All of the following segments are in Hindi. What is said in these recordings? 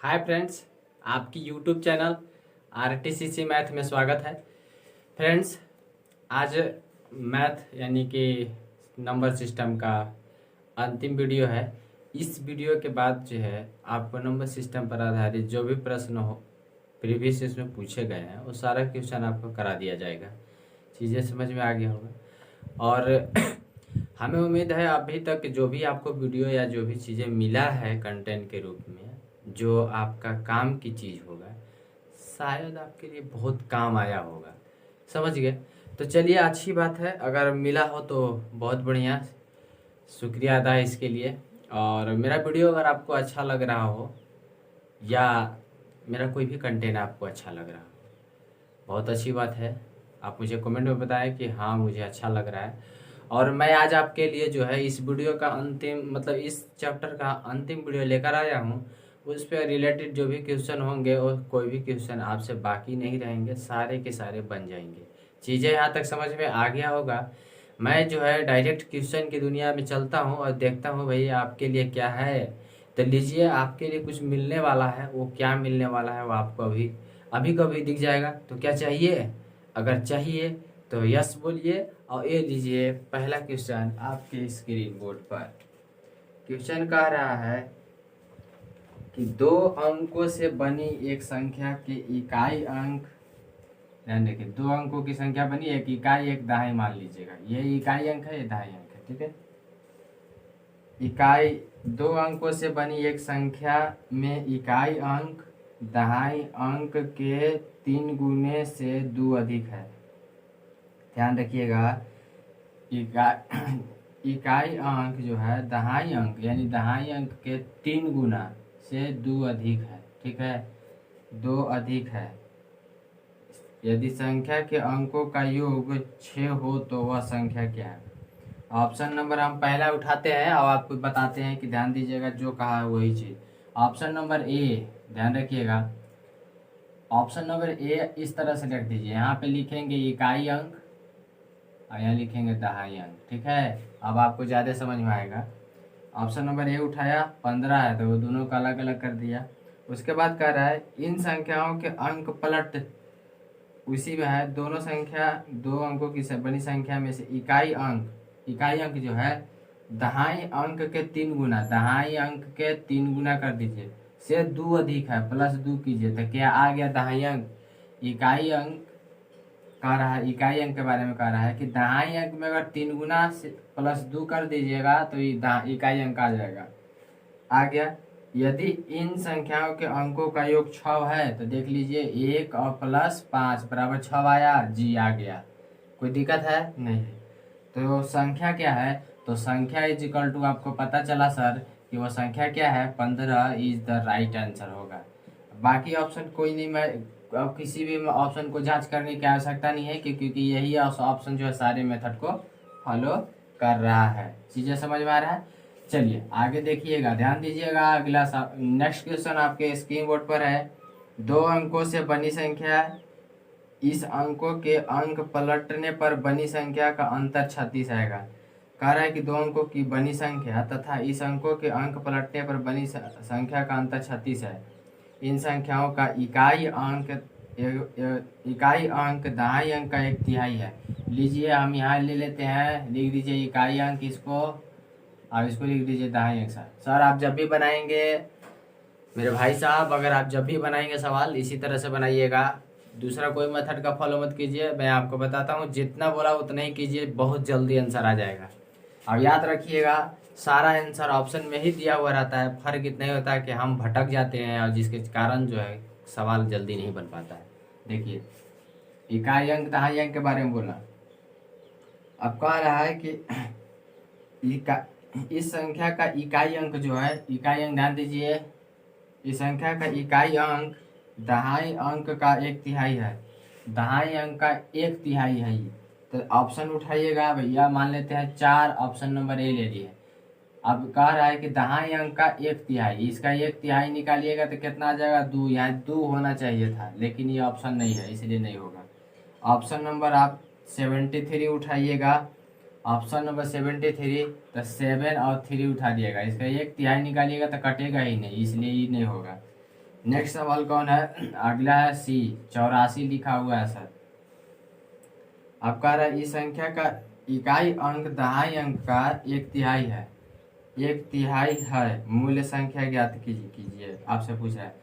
हाय फ्रेंड्स, आपकी यूट्यूब चैनल आरटीसीसी मैथ में स्वागत है। फ्रेंड्स, आज मैथ यानी कि नंबर सिस्टम का अंतिम वीडियो है। इस वीडियो के बाद जो है आपको नंबर सिस्टम पर आधारित जो भी प्रश्न हो प्रीवियस इसमें पूछे गए हैं वो सारा क्वेश्चन आपको करा दिया जाएगा। चीज़ें समझ में आ गया होगा और हमें उम्मीद है अभी तक जो भी आपको वीडियो या जो भी चीज़ें मिला है कंटेंट के रूप में, जो आपका काम की चीज़ होगा, शायद आपके लिए बहुत काम आया होगा। समझ गए? तो चलिए, अच्छी बात है। अगर मिला हो तो बहुत बढ़िया, शुक्रिया अदा है इसके लिए। और मेरा वीडियो अगर आपको अच्छा लग रहा हो या मेरा कोई भी कंटेंट आपको अच्छा लग रहा हो, बहुत अच्छी बात है। आप मुझे कमेंट में बताएं कि हाँ मुझे अच्छा लग रहा है। और मैं आज आपके लिए जो है इस वीडियो का अंतिम मतलब इस चैप्टर का अंतिम वीडियो लेकर आया हूँ। उस पर रिलेटेड जो भी क्वेश्चन होंगे और कोई भी क्वेश्चन आपसे बाकी नहीं रहेंगे, सारे के सारे बन जाएंगे। चीज़ें यहाँ तक समझ में आ गया होगा। मैं जो है डायरेक्ट क्वेश्चन की दुनिया में चलता हूँ और देखता हूँ भाई आपके लिए क्या है। तो लीजिए, आपके लिए कुछ मिलने वाला है। वो क्या मिलने वाला है वो आपको अभी अभी कभी दिख जाएगा। तो क्या चाहिए? अगर चाहिए तो यस बोलिए। और ये लीजिए पहला क्वेश्चन आपके स्क्रीन बोर्ड पर। क्वेश्चन कह रहा है कि दो अंकों से बनी एक संख्या के इकाई अंक, ध्यान देखिए, दो अंकों की संख्या बनी, एक इकाई एक दहाई मान लीजिएगा। ये इकाई अंक है, ये दहाई अंक है, ठीक है। इकाई दो अंकों से बनी एक संख्या में इकाई अंक दहाई अंक के 3 गुने से 2 अधिक है। ध्यान रखिएगा, इकाई अंक जो है दहाई अंक यानी दहाई अंक के 3 गुना से 2 अधिक है, ठीक है। 2 अधिक है। यदि संख्या के अंकों का योग 6 हो तो वह संख्या क्या है? ऑप्शन नंबर हम पहला उठाते हैं और आपको बताते हैं कि ध्यान दीजिएगा, जो कहा है वही चीज। ऑप्शन नंबर ए, ध्यान रखिएगा, ऑप्शन नंबर ए इस तरह से लिख दीजिए। यहाँ पे लिखेंगे इकाई अंक और यहाँ लिखेंगे दहाई अंक, ठीक है। अब आपको ज़्यादा समझ में आएगा। ऑप्शन नंबर ए उठाया, 15 है तो वो दोनों का अलग अलग कर दिया। उसके बाद कह रहा है इन संख्याओं के अंक पलट उसी में है। दोनों संख्या दो अंकों की बनी संख्या में से इकाई अंक जो है दहाई अंक के 3 गुना, दहाई अंक के 3 गुना कर दीजिए, से 2 अधिक है, प्लस 2 कीजिए तो क्या आ गया? दहाई अंक। इकाई अंक कह रहा है, इकाई अंक के बारे में कह रहा है कि दहाई अंक में अगर 3 गुना से प्लस 2 कर दीजिएगा तो ये इकाई अंक आ जाएगा। आ गया। यदि इन संख्याओं के अंकों का योग 6 है तो देख लीजिए 1 और प्लस 5 बराबर 6 आया, जी आ गया। कोई दिक्कत है? नहीं है। तो संख्या क्या है? तो संख्या इज इक्वल टू, आपको पता चला सर कि वो संख्या क्या है? 15 इज द राइट आंसर होगा। बाकी ऑप्शन कोई नहीं, मैं अब किसी भी ऑप्शन को जांच करने की आवश्यकता नहीं है क्योंकि यही ऑप्शन जो है सारे मेथड को फॉलो कर रहा है। चीजें समझ में आ रहा है? चलिए आगे देखिएगा, ध्यान दीजिएगा। अगला नेक्स्ट क्वेश्चन आपके स्क्रीन बोर्ड पर है। 2 अंकों से बनी संख्या, इस अंकों के अंक पलटने पर बनी संख्या का अंतर 36 आएगा। कह रहा है कि 2 अंकों की बनी संख्या तथा इस अंकों के अंक पलटने पर बनी संख्या का अंतर 36 है। इन संख्याओं का इकाई अंक दहाई अंक का 1/3 है। लीजिए हम यहाँ ले लेते हैं, लिख दीजिए इकाई अंक इसको, आप इसको लिख दीजिए दहाई अंक। सर आप जब भी बनाएंगे, मेरे भाई साहब, अगर आप जब भी बनाएंगे सवाल इसी तरह से बनाइएगा, दूसरा कोई मेथड का फॉलो मत कीजिए। मैं आपको बताता हूँ, जितना बोला उतना ही कीजिए, बहुत जल्दी आंसर आ जाएगा। और याद रखिएगा, सारा आंसर ऑप्शन में ही दिया हुआ रहता है। फर्क इतना ही होता है कि हम भटक जाते हैं और जिसके कारण जो है सवाल जल्दी नहीं बन पाता है। देखिए, इकाई अंक दहाई अंक के बारे में बोला। अब कह रहा है कि इस संख्या का इकाई अंक जो है, इकाई अंक ध्यान दीजिए, इस संख्या का इकाई अंक दहाई अंक का 1/3 है। दहाई अंक का 1/3 है ये। तो ऑप्शन उठाइएगा भैया, मान लेते हैं 4, ऑप्शन नंबर ए ले लिए। अब कह रहा है कि दहाई अंक का 1/3, इसका 1/3 निकालिएगा तो कितना आ जाएगा? 2। यहाँ 2 होना चाहिए था लेकिन ये ऑप्शन नहीं है, इसलिए नहीं होगा। ऑप्शन नंबर आप 73 उठाइएगा। ऑप्शन नंबर 73, तो 7 और 3 उठा दिएगा, इसका 1/3 निकालिएगा तो कटेगा ही नहीं, इसलिए ये नहीं होगा। नेक्स्ट सवाल कौन है? अगला है सी, 84 लिखा हुआ है सर। अब कह रहा है इस संख्या का इकाई अंक दहाई अंक का 1/3 है। 1/3 है, मूल्य संख्या ज्ञात कीजिए आपसे पूछ रहा है।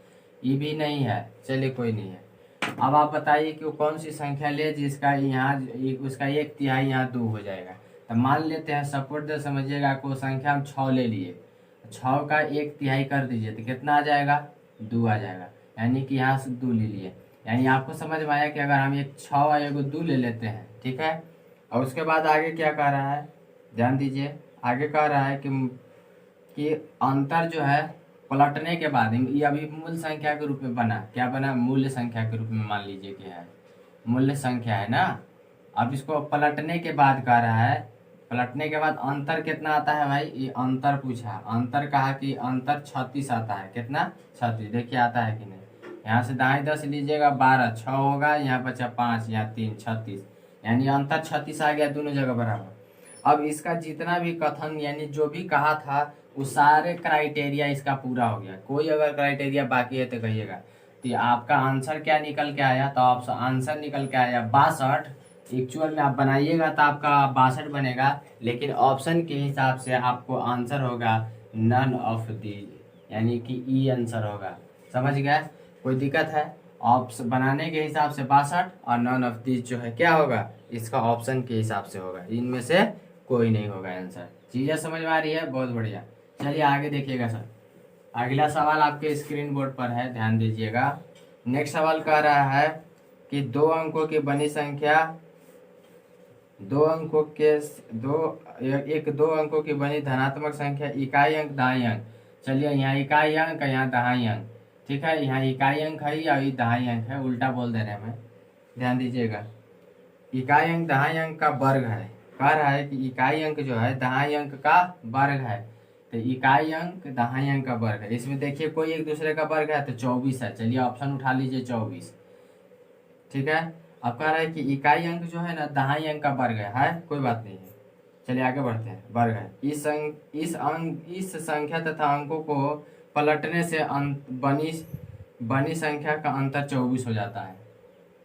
ये भी नहीं है, चलिए कोई नहीं है। अब आप बताइए कि वो कौन सी संख्या ले जिसका यहाँ उसका 1/3 यहाँ 2 हो जाएगा। तो मान लेते हैं, सपोर्ट से समझिएगा को संख्या हम 6 ले लिए, 6 का 1/3 कर दीजिए तो कितना आ जाएगा? 2 आ जाएगा। यानी कि यहाँ से 2 ले लिए। यानी आपको समझ में आया कि अगर हम एक 6 और एक 2 ले लेते हैं, ठीक है। और उसके बाद आगे क्या कह रहा है, ध्यान दीजिए। आगे कह रहा है कि अंतर जो है पलटने के बाद, ये अभी मूल संख्या के रूप में बना, क्या बना? मूल्य संख्या के रूप में मान लीजिए कि है, मूल्य संख्या है ना। अब इसको पलटने के बाद कह रहा है, पलटने के बाद अंतर कितना आता है भाई? ये अंतर पूछा, अंतर कहा कि अंतर 36 आता है। कितना? 36। देखिए आता है कि नहीं। यहाँ से दाएं 10 लीजिएगा, 12, 6 होगा, यहाँ बचा 5, यहाँ 3, 36। यानी अंतर 36 आ गया, दोनों जगह बराबर। अब इसका जितना भी कथन यानी जो भी कहा था वो सारे क्राइटेरिया इसका पूरा हो गया। कोई अगर क्राइटेरिया बाकी है तो कहिएगा। तो आपका आंसर क्या निकल के आया? तो आप आंसर निकल के आया 62। एक्चुअल में आप बनाइएगा तो आपका 62 बनेगा, लेकिन ऑप्शन के हिसाब से आपको आंसर होगा नन ऑफ दीज, यानी कि ई आंसर होगा। समझ गए? कोई दिक्कत है? ऑप्शन बनाने के हिसाब से 62 और नन ऑफ दीज जो है क्या होगा? इसका ऑप्शन के हिसाब से होगा, इनमें से कोई नहीं होगा आंसर। चीजें समझ में आ रही है? बहुत बढ़िया। चलिए आगे देखिएगा सर। अगला सवाल आपके स्क्रीन बोर्ड पर है, ध्यान दीजिएगा। नेक्स्ट सवाल कह रहा है कि दो अंकों की बनी संख्या, दो अंकों की बनी धनात्मक संख्या इकाई अंक दहाई अंक। चलिए यहाँ इकाई अंक, यहाँ दहाई अंक, ठीक है। यहाँ इकाई अंक है या ये दहाई अंक है, उल्टा बोल दे रहे हैं हमें, ध्यान दीजिएगा। इकाई अंक दहाई अंक का वर्ग है। कह रहा है कि इकाई अंक जो है दहाई अंक का वर्ग है। तो इकाई अंक दहाई अंक का वर्ग है। इसमें देखिए कोई एक दूसरे का वर्ग है तो 24 है। चलिए ऑप्शन उठा लीजिए 24, ठीक है। अब कह रहा है कि इकाई अंक जो है ना दहाई अंक का वर्ग है, कोई बात नहीं है। चलिए आगे बढ़ते हैं। वर्ग है, इस संख्या तथा अंकों को पलटने से बनी संख्या का अंतर 24 हो जाता है।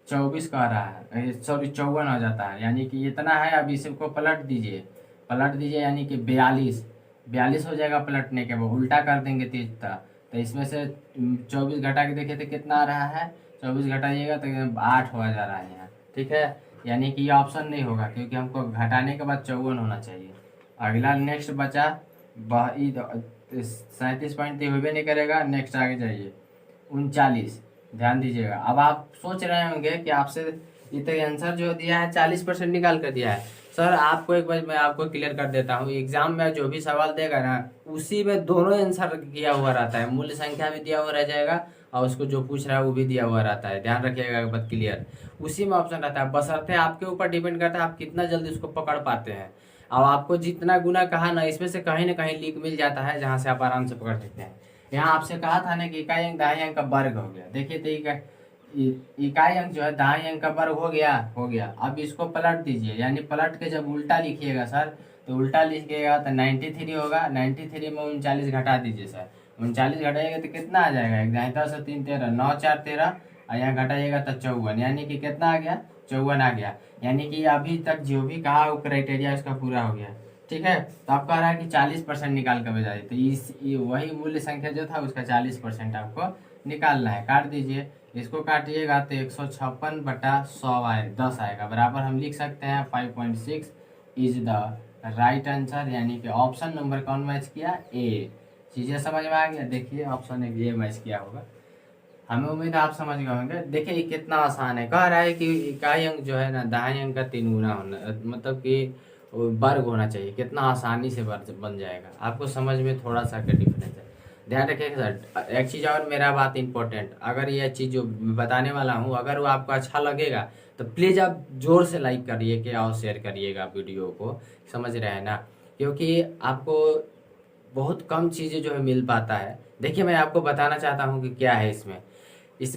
24 कह रहा है, सॉरी 54 हो जाता है। यानी कि इतना है, अब इसको पलट दीजिए यानी कि 42 हो जाएगा। पलटने के बाद उल्टा कर देंगे तेजता, तो इसमें से 24 घटा के देखे तो कितना आ रहा है? 24 घटाइएगा तो 8 हो जा रहा है यहाँ, ठीक है। यानी कि ये ऑप्शन नहीं होगा, क्योंकि हमको घटाने के बाद 54 होना चाहिए। अगला नेक्स्ट बचा 37 पॉइंट होबे नहीं करेगा। नेक्स्ट आगे जाइए 39, ध्यान दीजिएगा। अब आप सोच रहे होंगे कि आपसे ये तो आंसर जो दिया है 40% निकाल कर दिया है। सर आपको एक बार मैं आपको क्लियर कर देता हूँ, एग्जाम में जो भी सवाल देगा ना उसी में दोनों आंसर किया हुआ रहता है। मूल्य संख्या भी दिया हुआ रह जाएगा और उसको जो पूछ रहा है वो भी दिया हुआ रहता है। ध्यान रखिएगा बात क्लियर, उसी में ऑप्शन रहता है। बशर्ते आपके ऊपर डिपेंड करता है आप कितना जल्दी उसको पकड़ पाते हैं। अब आपको जितना गुना कहा ना, इसमें से कहीं ना कहीं लीक मिल जाता है जहाँ से आप आराम से पकड़ सकते हैं। यहाँ आपसे कहा था ना कि इकाई अंक दहाई अंक का वर्ग हो गया। देखिए तो इकाई अंक जो है दहाई अंक का वर्ग हो गया। अब इसको पलट दीजिए, यानी पलट के जब उल्टा लिखिएगा सर, तो उल्टा लिखिएगा तो 93 होगा। 93 में 39 घटा दीजिए सर। 39 घटाइएगा तो कितना आ जाएगा? 1 10 3 13, 9 4 13, और यहाँ घटाइएगा तो 54। यानी कि कितना आ गया? 54 आ गया। यानी कि अभी तक जो भी कहा वो क्राइटेरिया उसका पूरा हो गया, ठीक है। तो आप कह रहा है कि 40% निकाल कर भेजा तो वही मूल्य संख्या जो था उसका 40% आपको निकालना है। काट दीजिए, इसको काटिएगा तो 156/100 आए 10 आएगा। बराबर हम लिख सकते हैं 5.6 इज द राइट आंसर। यानी कि ऑप्शन नंबर कौन मैच किया? ए। चीज़ें समझ में आ गया? देखिए ऑप्शन ए मैच किया होगा। हमें उम्मीद है आप समझ गए होंगे। देखिए ये कितना आसान है। कह रहा है कि इकाई अंक जो है ना दहाई अंक का 3 गुना होना, मतलब कि वर्ग होना चाहिए। कितना आसानी से बन जाएगा, आपको समझ में थोड़ा सा का डिफरेंस है। ध्यान रखिएगा सर। एक चीज़ और, मेरा बात इंपॉर्टेंट, अगर ये चीज़ जो बताने वाला हूँ अगर वो आपको अच्छा लगेगा तो प्लीज़ आप जोर से लाइक करिए और शेयर करिएगा वीडियो को, समझ रहे हैं ना। क्योंकि आपको बहुत कम चीज़ें जो है मिल पाता है। देखिए मैं आपको बताना चाहता हूँ कि क्या है इसमें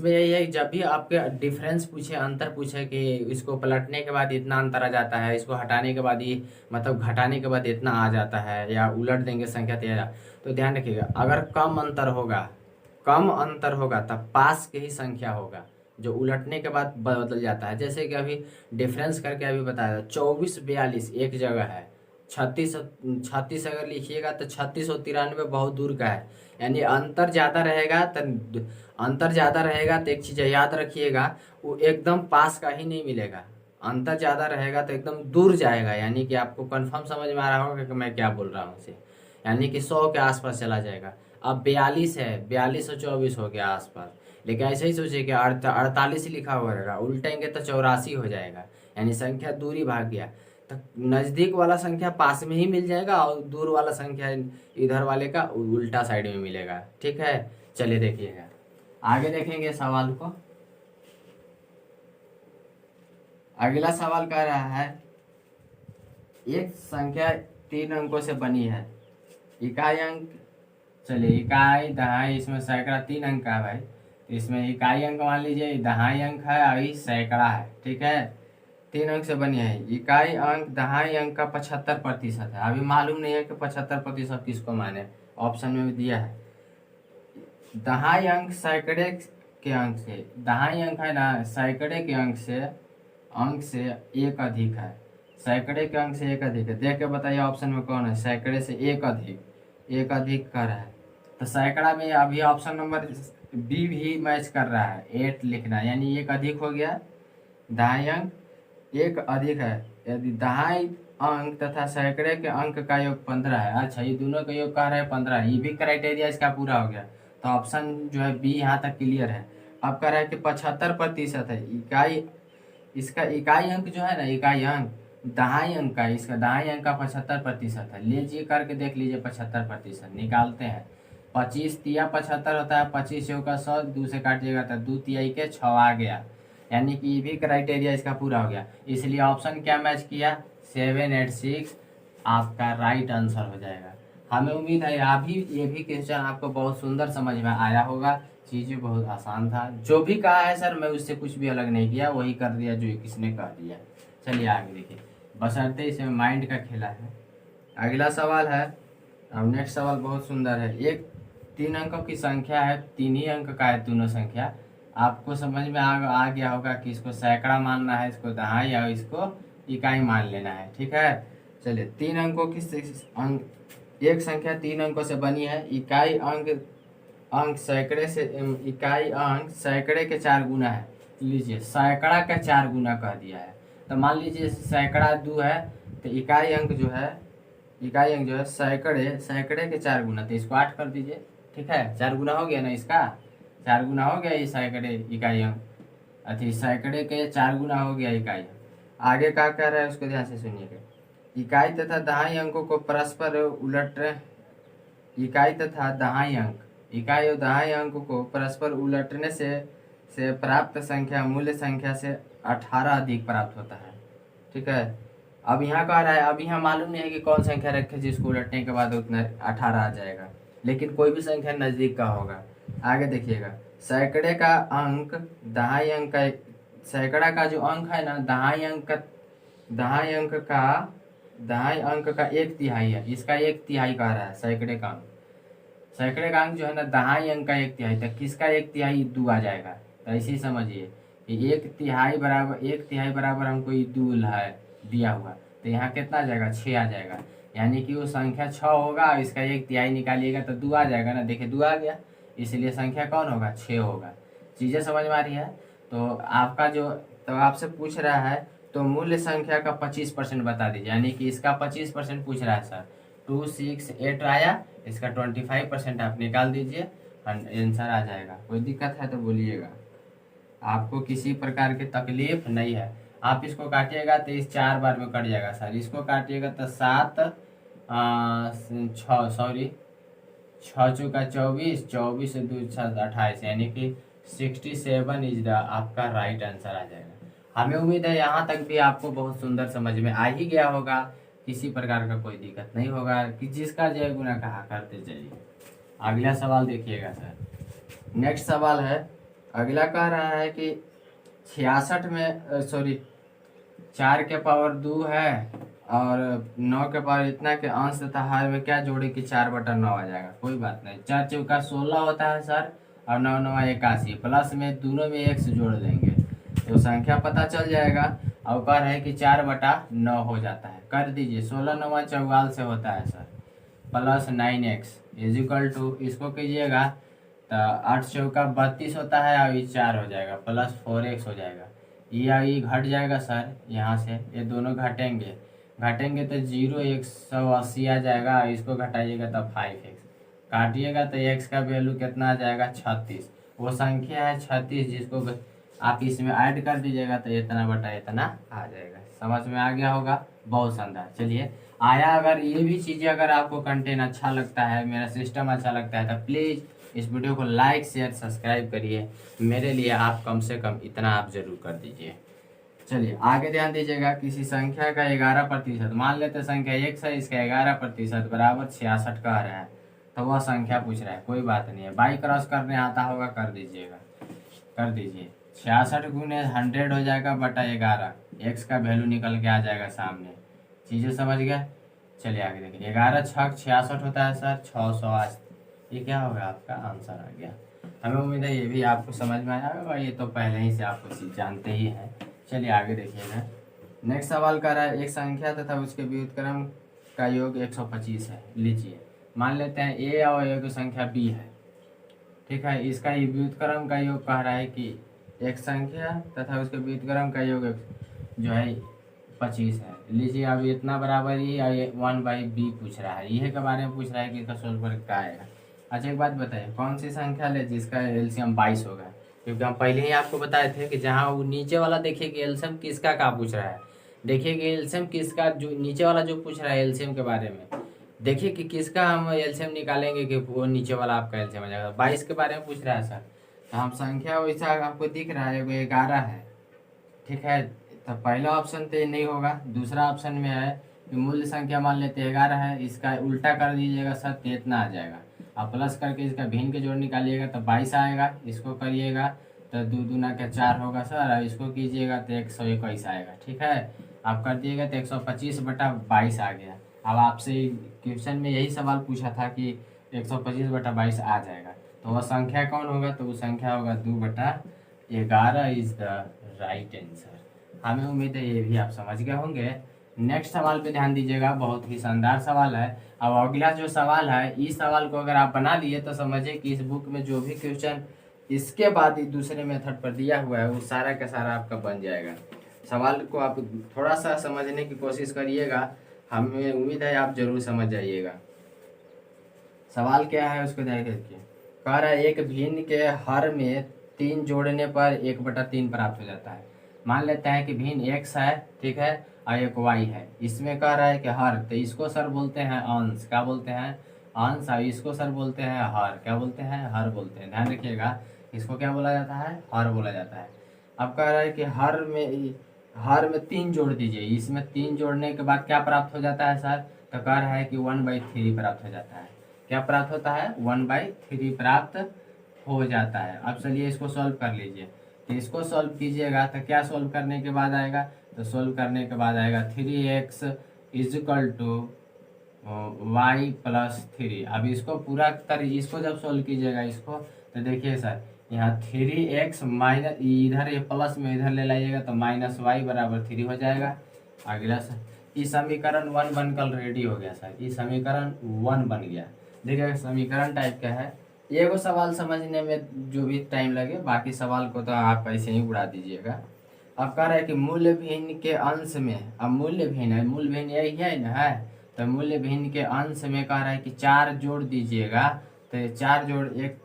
यही है, जब भी आपके डिफरेंस पूछे, अंतर पूछे कि इसको पलटने के बाद इतना अंतर आ जाता है, इसको हटाने के बाद ये मतलब घटाने के बाद इतना आ जाता है, या उलट देंगे संख्या तेरह, तो ध्यान रखिएगा अगर कम अंतर होगा, कम अंतर होगा तब पास की ही संख्या होगा, जो उलटने के बाद बदल जाता है। जैसे कि अभी डिफरेंस करके अभी बताया 24-42 एक जगह है, 36 अगर लिखिएगा तो 3693 बहुत दूर का है। यानी अंतर ज़्यादा रहेगा तो एक चीज़ याद रखिएगा, वो एकदम पास का ही नहीं मिलेगा। अंतर ज़्यादा रहेगा तो एकदम दूर जाएगा, यानी कि आपको कंफर्म समझ में आ रहा होगा कि मैं क्या बोल रहा हूँ उसे, यानी कि 100 के आसपास चला जाएगा। अब 42 है, 42 और 24 हो गया आसपास, लेकिन ऐसे ही सोचिए कि 48 लिखा हुआ रहेगा, उल्टेंगे तो 84 हो जाएगा, यानी संख्या दूरी भाग गया। तो नज़दीक वाला संख्या पास में ही मिल जाएगा और दूर वाला संख्या इधर वाले का उल्टा साइड में मिलेगा। ठीक है, चलिए देखिएगा आगे देखेंगे सवाल को। अगला सवाल कह रहा है एक संख्या 3 अंकों से बनी है, इकाई अंक, चलिए इकाई दहाई, इसमें सैकड़ा 3 अंक का है भाई, तो इसमें इकाई अंक मान लीजिए, दहाई अंक है और ये सैकड़ा है। ठीक है, 3 अंक से बनी है, इकाई अंक दहाई अंक का 75% है। अभी मालूम नहीं है कि 75% किसको माने, ऑप्शन में भी दिया है। दहाई अंक सैकड़े के अंक से, दहाई अंक है ना, सैकड़े के अंक से एक अधिक है, सैकड़े के अंक से एक अधिक है। देख के बताइए ऑप्शन में कौन है, सैकड़े से एक अधिक कर रहा है। तो सैकड़ा में अभी ऑप्शन नंबर बी भी मैच कर रहा है, 8 लिखना, यानी एक अधिक हो गया, दहाई अंक एक अधिक है। यदि दहाई अंक तथा सैकड़े के अंक का योग 15 है, अच्छा ये दोनों का योग कह रहे हैं 15, ये भी क्राइटेरिया इसका पूरा हो गया, तो ऑप्शन जो है बी यहाँ तक क्लियर है। अब कह रहा है कि 75% है, इसका इकाई अंक जो है ना, इकाई अंक दहाई अंक का, इसका दहाई अंक का 75% है। लीजिए करके देख लीजिए, 75% निकालते हैं। 25 तिया 75 होता है, 25 का 100, 2 से काटिएगा तो 2 तिहाई के 6 आ गया, यानी कि ये भी क्राइटेरिया इसका पूरा हो गया। इसलिए ऑप्शन क्या मैच किया, 786 आपका राइट आंसर हो जाएगा। हमें उम्मीद है ये भी क्वेश्चन आपको बहुत सुंदर समझ में आया होगा, चीज़ें बहुत आसान था। जो भी कहा है सर मैं उससे कुछ भी अलग नहीं किया, वही कर दिया जो किसने कह दिया। चलिए आगे देखिए, बशर्ते इसमें माइंड का खेला है। अगला सवाल है, अब नेक्स्ट सवाल बहुत सुंदर है। एक 3 अंकों की संख्या है, 3 ही अंक का है दोनों संख्या, आपको समझ में आ गया होगा कि इसको सैकड़ा मानना है, इसको दहाई या इसको इकाई मान लेना है। ठीक है, चलिए 3 अंकों की एक संख्या 3 अंकों से बनी है, इकाई अंक सैकड़े के 4 गुना है। लीजिए सैकड़ा का 4 गुना कह दिया है, तो मान लीजिए सैकड़ा 2 है, तो इकाई अंक जो है सैकड़े के 4 गुना, तो इसको 8 कर दीजिए। ठीक है, 4 गुना हो गया ना, इसका 4 गुना हो गया ये सैकड़े इकाई अंक, अथी सैकड़े के 4 गुना हो गया इकाई अंक। आगे क्या कह रहा है उसको ध्यान से सुनिएगा। इकाई तथा दहाई अंकों को परस्पर इकाई और दहाई अंक को परस्पर उलटने से प्राप्त संख्या मूल्य संख्या से 18 अधिक प्राप्त होता है। ठीक है, अब यहाँ कह रहा है, अब यहाँ मालूम नहीं है कि कौन संख्या रखे जिसको उलटने के बाद उतना 18 आ जाएगा, लेकिन कोई भी संख्या नज़दीक का होगा। आगे देखिएगा, सैकड़े का अंक दहाई अंक का, सैकड़ा का जो अंक है ना, दहाई अंक का 1/3 है, इसका 1/3 कह रहा है सैकड़े का अंक जो है ना, दहाई अंक का 1/3, तो किसका 1/3, 2 आ जाएगा। तो ऐसे ही समझिए कि 1/3 बराबर हमको ये 2 है दिया हुआ, तो यहाँ कितना आ जाएगा, 6 आ जाएगा, यानी कि वो संख्या 6 होगा, इसका 1/3 निकालिएगा तो 2 आ जाएगा ना। देखिए 2 आ गया, इसलिए संख्या कौन होगा, 6 होगा। चीज़ें समझ में आ रही है। तो आपसे पूछ रहा है, तो मूल्य संख्या का 25% बता दीजिए, यानी कि इसका 25% पूछ रहा है सर, 268 आया, इसका 25% आप निकाल दीजिए, आंसर आ जाएगा। कोई दिक्कत है तो बोलिएगा, आपको किसी प्रकार की तकलीफ नहीं है। आप इसको काटिएगा तो इस 4 बार में कट जाएगा सर, इसको काटिएगा तो 6 चौका 24, 24 से 2 28, यानी कि 67 इज द आपका राइट आंसर आ जाएगा। हमें उम्मीद है यहाँ तक भी आपको बहुत सुंदर समझ में आ ही गया होगा, किसी प्रकार का कोई दिक्कत नहीं होगा, कि जिसका जय गुना कहा करते चलिए। अगला सवाल देखिएगा सर, नेक्स्ट सवाल है। अगला कह रहा है कि 4 के पावर 2 है और 9 के पावर इतना के अंश तथा हर में क्या जोड़े कि 4/9 आ जाएगा। कोई बात नहीं, 4 चौका 16 होता है सर, और 9 9 81, प्लस में दोनों में x जोड़ देंगे तो संख्या पता चल जाएगा। और कह रहे हैं कि 4/9 हो जाता है। कर दीजिए, 16 9 44 से होता है sir, plus 9x is equal to, इसको कीजिएगा तो 8 चौका 32 होता है और ये 4 हो जाएगा, प्लस 4x हो जाएगा। ये घट जाएगा सर, यहाँ से ये दोनों घटेंगे तो 0 180 आ जाएगा। इसको घटाइएगा तो 5x, काटिएगा तो x का वैल्यू कितना आ जाएगा 36। वो संख्या है 36 जिसको आप इसमें ऐड कर दीजिएगा तो इतना बटा इतना आ जाएगा। समझ में आ गया होगा, बहुत शानदार। चलिए आया, अगर ये भी चीज़ें अगर आपको कंटेंट अच्छा लगता है, मेरा सिस्टम अच्छा लगता है तो प्लीज़ इस वीडियो को लाइक शेयर सब्सक्राइब करिए। मेरे लिए आप कम से कम इतना आप जरूर कर दीजिए। चलिए आगे ध्यान दीजिएगा, किसी संख्या का 11%, मान लेते संख्या x है, इसका 11% बराबर 66 कह रहा है, तो वह संख्या पूछ रहा है। कोई बात नहीं है, बाई क्रॉस करने आता होगा कर दीजिएगा, कर दीजिए। 66 गुने 100 हो जाएगा बटा 11, x का वैल्यू निकल के आ जाएगा सामने। चीज़ें समझ गए। चलिए आगे देखिए, 11 छक 66 होता है सर, 600। ये क्या होगा, आपका आंसर आ गया। हमें उम्मीद है ये भी आपको समझ में आया होगा, ये तो पहले ही से आपको जानते ही हैं। चलिए आगे देखिएगा, नेक्स्ट सवाल कर रहा है, एक संख्या तथा उसके व्युत्क्रम का योग 125 है। लीजिए, मान लेते हैं a और एक संख्या b है, ठीक है। इसका ये व्युत्क्रम का योग कह रहा है कि एक संख्या तथा उसके व्युत्क्रम का योग जो है 25 है। लीजिए, अब इतना बराबर ही 1/b पूछ रहा है, यह के बारे में पूछ रहा है कि इसका सोल्व कर क्या आएगा। अच्छा एक बात बताइए, कौन सी संख्या ले जिसका एलसीएम 22 होगा, क्योंकि हम पहले ही आपको बताए थे कि जहाँ वो नीचे वाला देखिए कि एलसीएम किसका क्या पूछ रहा है, देखिए कि एलसीएम किसका, जो नीचे वाला जो पूछ रहा है एलसीएम के बारे में, देखिए कि किसका हम एलसीएम निकालेंगे कि वो नीचे वाला आपका एलसीएम आ जाएगा। 22 के बारे में पूछ रहा है सर, तो हम संख्या वैसा आपको दिख रहा है वो 11 है, ठीक है। तो पहला ऑप्शन तो ये नहीं होगा। दूसरा ऑप्शन में है कि मूल्य संख्या मान लेते हैं 11 है, इसका उल्टा कर दीजिएगा सर तो इतना आ जाएगा। आप प्लस करके इसका भिन्न के जोड़ निकालिएगा तो 22 आएगा, इसको करिएगा तो 2 दूना का 4 होगा सर, और इसको कीजिएगा तो 121 आएगा, ठीक है। आप कर दिएगा तो 125/22 आ गया। अब आपसे क्वेश्चन में यही सवाल पूछा था कि 125/22 आ जाएगा, तो वह संख्या कौन होगा, तो वो संख्या होगा 2/11 इज द राइट आंसर। हमें उम्मीद है ये भी आप समझ गए होंगे। नेक्स्ट सवाल पे ध्यान दीजिएगा, बहुत ही शानदार सवाल है। अब अगला जो सवाल है, इस सवाल को अगर आप बना लिए तो समझिए कि इस बुक में जो भी क्वेश्चन इसके बाद ही दूसरे मेथड पर दिया हुआ है वो सारा का सारा आपका बन जाएगा। सवाल को आप थोड़ा सा समझने की कोशिश करिएगा, हमें उम्मीद है आप जरूर समझ जाइएगा। सवाल क्या है उसको देखिए, कह रहा है एक भिन्न के हर में 3 जोड़ने पर 1/3 प्राप्त हो जाता है। मान लेते हैं कि भिन्न x है, ठीक है, और एक y है। इसमें कह रहा है कि हर, तो इसको सर बोलते हैं अंश, क्या बोलते हैं अंश, और इसको सर बोलते हैं हर, क्या बोलते हैं हर बोलते हैं। ध्यान रखिएगा, इसको क्या बोला जाता है, हर बोला जाता है। अब कह रहा है कि हर में 3 जोड़ दीजिए, इसमें 3 जोड़ने के बाद क्या प्राप्त हो जाता है सर, तो कह रहा है कि 1/3 प्राप्त हो जाता है। क्या प्राप्त होता है, 1/3 प्राप्त हो जाता है। अब चलिए इसको सॉल्व कर लीजिए, तो इसको सॉल्व कीजिएगा तो क्या सॉल्व करने के बाद आएगा, तो सॉल्व करने के बाद आएगा 3x इजिकल टू y + 3। अब इसको पूरा इसको जब सॉल्व कीजिएगा इसको, तो देखिए सर यहाँ 3x माइनस, इधर ये प्लस में इधर ले लाइएगा तो -y = 3 हो जाएगा। अगला सर, ये समीकरण 1 बनकर रेडी हो गया सर, ये समीकरण 1 बन गया। देखिए समीकरण टाइप का है। ये वो सवाल समझने में जो भी टाइम लगे, बाकी सवाल को तो आप ऐसे ही उड़ा दीजिएगा। अब कह रहा है कि मूल्य भिन्न के अंश में, अब मूल्य भिन्न है, मूल्य भिन्न यही है ना है, तो मूल्य भिन्न के अंश में कह रहा है कि 4 जोड़ दीजिएगा, तो 4 जोड़ एक,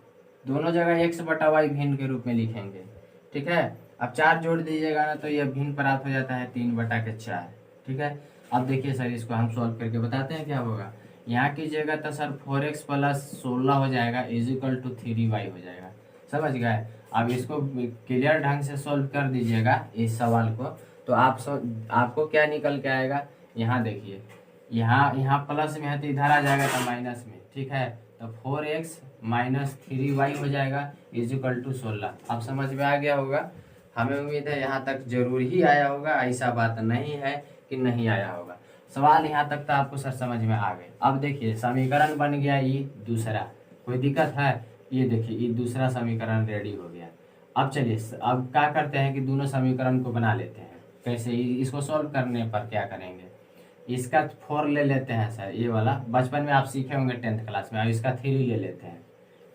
दोनों जगह x/y भिन्न के रूप में लिखेंगे, ठीक है। अब 4 जोड़ दीजिएगा ना तो यह भिन्न प्राप्त हो जाता है 3/4, ठीक है। अब देखिए सर इसको हम सॉल्व करके बताते हैं क्या होगा। यहाँ कीजिएगा तो सर 4x + 16 हो जाएगा इजिकल टू 3y हो जाएगा, समझ गए। अब इसको क्लियर ढंग से सॉल्व कर दीजिएगा इस सवाल को, तो आपको क्या निकल के आएगा, यहाँ देखिए, यहाँ प्लस में है तो इधर आ जाएगा तो माइनस में, ठीक है। तो 4x - 3y हो जाएगा इजिकल टू 16। अब समझ में आ गया होगा, हमें उम्मीद है यहाँ तक जरूर ही आया होगा, ऐसा बात नहीं है कि नहीं आया होगा। सवाल यहाँ तक तो आपको सर समझ में आ गए। अब देखिए समीकरण बन गया ये दूसरा, कोई दिक्कत है, ये देखिए ये दूसरा समीकरण रेडी हो गया। अब चलिए अब क्या करते हैं कि दोनों समीकरण को बना लेते हैं। कैसे? इसको सॉल्व करने पर क्या करेंगे, इसका 4 ले लेते हैं सर, ये वाला बचपन में आप सीखे होंगे 10th क्लास में। अब इसका 3 ले लेते हैं,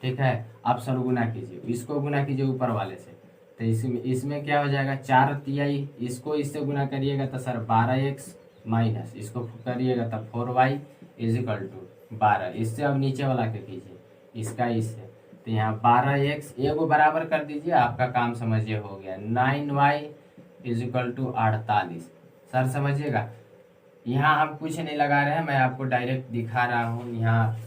ठीक है। आप सर गुना कीजिए, इसको गुना कीजिए ऊपर वाले से, तो इसमें क्या हो जाएगा 4 तिहाई, इसको इससे गुना करिएगा तो सर 12x माइनस इसको करिएगा तो 4y इजिकल टू 12। इससे अब नीचे वाला क्या कीजिए, इसका इससे, तो यहाँ 12x एगो बराबर कर दीजिए, आपका काम समझिए हो गया। 9y is equal to 48। सर समझिएगा, यहाँ हम कुछ नहीं लगा रहे हैं, मैं आपको डायरेक्ट दिखा रहा हूँ यहाँ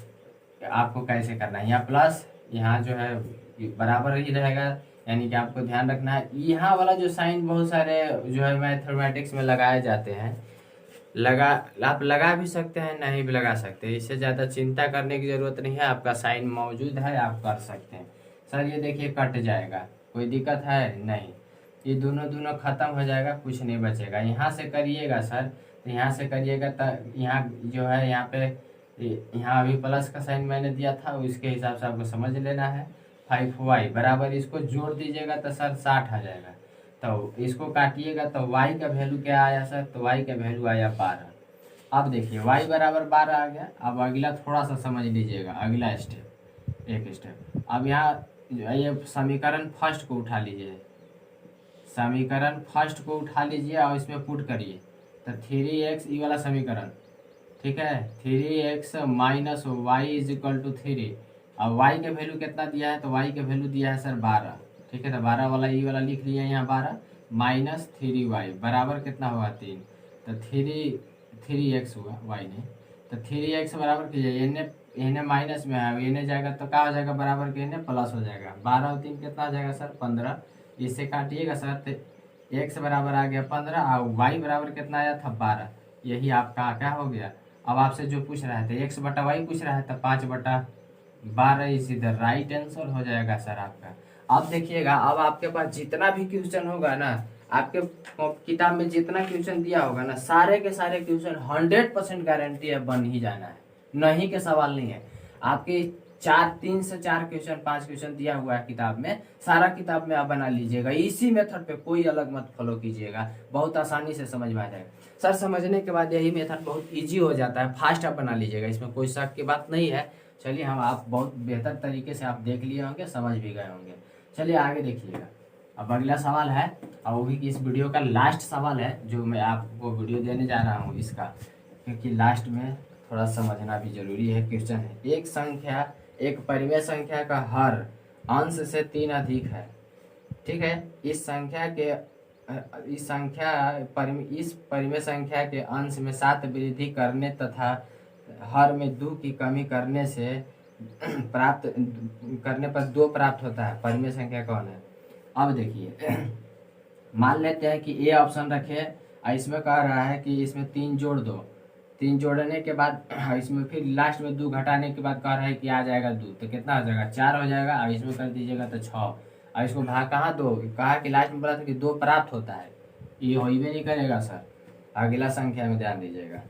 आपको कैसे करना है। यहाँ प्लस यहाँ जो है बराबर ही रहेगा, यानी कि आपको ध्यान रखना है। यहाँ वाला जो साइन बहुत सारे जो है मैथमेटिक्स में लगाए जाते हैं, आप लगा भी सकते हैं, नहीं भी लगा सकते, इससे ज़्यादा चिंता करने की ज़रूरत नहीं है। आपका साइन मौजूद है, आप कर सकते हैं। सर ये देखिए कट जाएगा, कोई दिक्कत है नहीं, ये दोनों दोनों खत्म हो जाएगा, कुछ नहीं बचेगा। यहाँ से करिएगा सर, तो यहाँ से करिएगा तो यहाँ जो है यहाँ पे यहाँ अभी प्लस का साइन मैंने दिया था, उसके हिसाब से आपको समझ लेना है। 5y बराबर इसको जोड़ दीजिएगा तो सर 60 आ जाएगा। तो इसको काटिएगा तो y का वैल्यू क्या आया सर, तो y का वैल्यू आया 12। अब देखिए y बराबर 12 आ गया। अब अगला थोड़ा सा समझ लीजिएगा, अगला स्टेप, एक स्टेप। अब यहाँ ये समीकरण फर्स्ट को उठा लीजिए, समीकरण फर्स्ट को उठा लीजिए और इसमें पुट करिए, तो 3x ये वाला समीकरण, ठीक है। 3x minus y is equal to 3। अब y के वैल्यू कितना दिया है, तो y के वैल्यू दिया है सर 12, ठीक है। तो 12 वाला ये वाला लिख लिया यहाँ 12 माइनस 3y बराबर कितना हुआ 3, तो 3x हुआ, y नहीं, तो 3x बराबर कीजिए, इन्हें माइनस में है, इन्हें जाएगा तो क्या हो जाएगा बराबर के इन्हें प्लस हो जाएगा। 12 और 3 कितना आ जाएगा सर 15। इससे काटिएगा सर, तो x बराबर आ गया 15 और y बराबर कितना आया था 12। यही आपका क्या हो गया। अब आपसे जो पूछ रहा है तो x बटा वाई पूछ रहा है, तो 5/12 इज इधर राइट आंसर हो जाएगा सर आपका। अब देखिएगा, अब आपके पास जितना भी क्वेश्चन होगा ना, आपके किताब में जितना क्वेश्चन दिया होगा ना, सारे के सारे क्वेश्चन 100% गारंटी है बन ही जाना है, नहीं के सवाल नहीं है। आपके 3 से 4 क्वेश्चन 5 क्वेश्चन दिया हुआ है किताब में, सारा किताब में आप बना लीजिएगा। इसी मेथड पे कोई अलग मत फॉलो कीजिएगा, बहुत आसानी से समझ में आ जाएगा। सर समझने के बाद यही मेथड बहुत इजी हो जाता है, फास्ट आप बना लीजिएगा, इसमें कोई शक की बात नहीं है। चलिए हम आप बहुत बेहतर तरीके से आप देख लिए होंगे, समझ भी गए होंगे। चलिए आगे देखिएगा। अब अगला सवाल है, और वो भी इस वीडियो का लास्ट सवाल है, जो मैं आपको वीडियो देने जा रहा हूँ इसका, क्योंकि लास्ट में थोड़ा समझना भी जरूरी है। क्वेश्चन है, एक परिमेय संख्या का हर अंश से 3 अधिक है, ठीक है। इस परिमेय संख्या के अंश में 7 वृद्धि करने तथा हर में 2 की कमी करने से प्राप्त करने पर 2 प्राप्त होता है। परिमेय संख्या कौन है? अब देखिए मान लेते हैं कि ए ऑप्शन रखे और इसमें कह रहा है कि इसमें 3 जोड़ दो, 3 जोड़ने के बाद इसमें फिर लास्ट में 2 घटाने के बाद कह रहा है कि आ जाएगा 2, तो कितना हो जाएगा 4 हो जाएगा। और इसमें कर दीजिएगा तो 6, और इसको भाग कहाँ 2, कहा कि लास्ट में बोला था कि 2 प्राप्त होता है, ये हो ही नहीं करेगा सर। अगला संख्या में ध्यान दीजिएगा,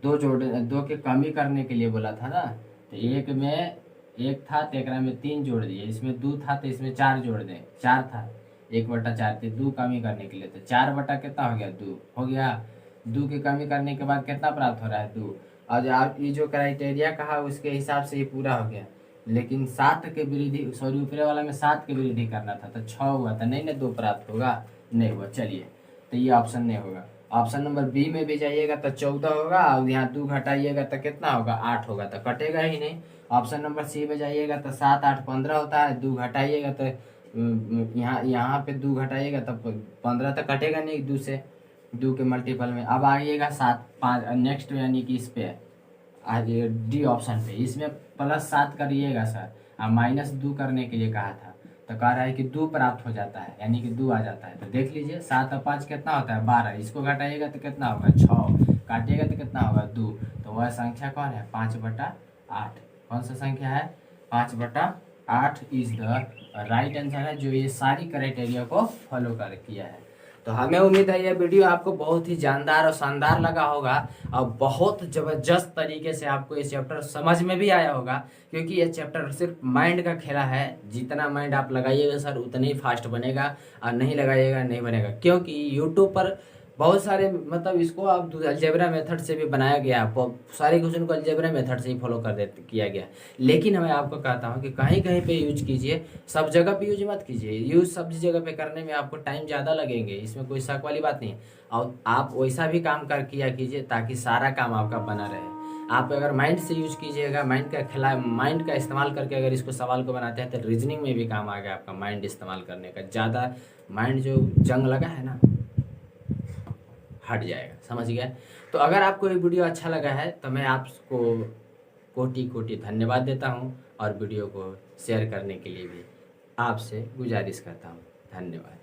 2 की कमी करने के लिए बोला था ना, तो एक में 1 था तो एक में 3 जोड़ दिए, इसमें 2 था तो इसमें 4 जोड़ दें, 4 था 1/4 थे, 2 कमी करने के लिए, तो 4 बटा कितना हो गया 2 हो गया। 2 की कमी करने के बाद कितना प्राप्त हो रहा है 2, और आप ये जो क्राइटेरिया कहा उसके हिसाब से ये पूरा हो गया। लेकिन 7 के वृद्धि, सॉरी ऊपरे वाला में 7 की वृद्धि करना था, तो 6 हुआ था, नहीं ना 2 प्राप्त होगा, नहीं हुआ। चलिए तो ये ऑप्शन नहीं होगा। ऑप्शन नंबर बी में भी जाइएगा तो 14 होगा, और यहाँ 2 घटाइएगा तो कितना होगा 8 होगा, तो कटेगा ही नहीं। ऑप्शन नंबर सी में जाइएगा तो 7 8 15 होता है, 2 घटाइएगा तो यहाँ पे 2 घटाइएगा तो 15, तो कटेगा नहीं 2 से, 2 के मल्टीपल में। अब आइएगा 7 5 नेक्स्ट, यानी कि इस पे आज डी ऑप्शन पे, इसमें +7 करिएगा सर, और -2 करने के लिए कहा था, तो कह रहा है कि 2 प्राप्त हो जाता है, यानी कि 2 आ जाता है। तो देख लीजिए 7 और 5 कितना होता है 12, इसको घटाइएगा तो कितना होगा 6, काटिएगा तो कितना होगा 2, तो वह संख्या कौन है 5/8। कौन सा संख्या है 5/8 इज द राइट आंसर है, जो ये सारी क्राइटेरिया को फॉलो कर किया है। तो हमें उम्मीद है ये वीडियो आपको बहुत ही जानदार और शानदार लगा होगा और बहुत ज़बरदस्त तरीके से आपको ये चैप्टर समझ में भी आया होगा, क्योंकि ये चैप्टर सिर्फ माइंड का खेला है। जितना माइंड आप लगाइएगा सर उतना ही फास्ट बनेगा, और नहीं लगाइएगा नहीं बनेगा, क्योंकि यूट्यूब पर बहुत सारे मतलब इसको आप अलजेब्रा मेथड से भी बनाया गया है, सारे क्वेश्चन को अलजेब्रा मेथड से ही फॉलो कर दे किया गया। लेकिन मैं आपको कहता हूँ कि कहीं कहीं पे यूज कीजिए, सब जगह पे यूज मत कीजिए। यूज सब जगह पे करने में आपको टाइम ज़्यादा लगेंगे, इसमें कोई शक वाली बात नहीं। और आप वैसा भी काम कर किया कीजिए ताकि सारा काम आपका बना रहे। आप अगर माइंड से यूज कीजिएगा, माइंड का खेला, माइंड का इस्तेमाल करके अगर इसको सवाल को बनाते हैं तो रीजनिंग में भी काम आ गया आपका माइंड इस्तेमाल करने का। ज़्यादा माइंड जो जंग लगा है ना हट जाएगा, समझ गया। तो अगर आपको ये वीडियो अच्छा लगा है तो मैं आपको कोटि कोटि धन्यवाद देता हूँ, और वीडियो को शेयर करने के लिए भी आपसे गुजारिश करता हूँ। धन्यवाद।